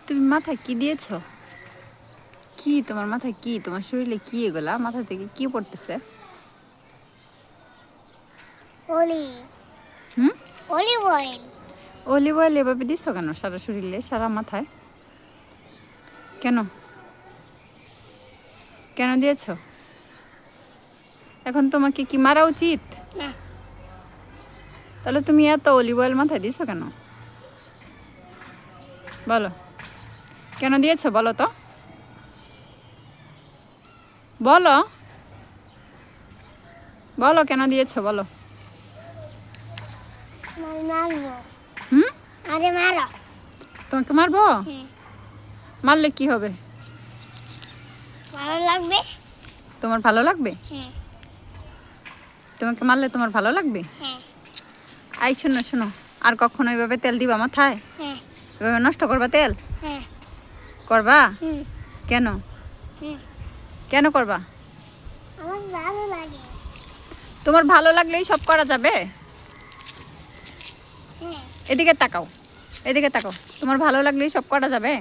তুমি মাথায় কি দিয়েছ? কি তোমার মাথায় কি? তোমার শরীরে কি এগুলা? মাথা থেকে কি পড়তেছে? হুম, অলিভ অয়েল। অলিভ অয়েল এভাবে দিছো কেন সারা শরীরে, সারা মাথায়? কেন কেন দিয়েছ? এখন তোমাকে কি মারা উচিত? না, তাহলে তুমি এত অলিভ অয়েল মাথায় দিছো কেন? বলো, কেন দিয়েছো বলো তো, বলো বলো কেন দিয়েছো বলো। মারবো। হুম, আরে মারো। তোমাকে মারবো? হ্যাঁ, মারলে কি হবে? ভালো লাগবে। তোমার ভালো লাগবে? হ্যাঁ, তোমাকে মারলে তোমার ভালো লাগবে? হ্যাঁ, আই শোনো শোনো, আর কখনো এইভাবে তেল দিবা মাথায়? হ্যাঁ, এভাবে নষ্ট করবা তেল? হ্যাঁ, করবা? হুম, কেন হুম। কেন করবা? আমার ভালো লাগে। তোমার ভালো লাগলেই সব করা যাবে? হ্যাঁ, এদিকে তাকাও, এদিকে তাকাও, তোমার ভালো লাগলেই সব করা যাবে?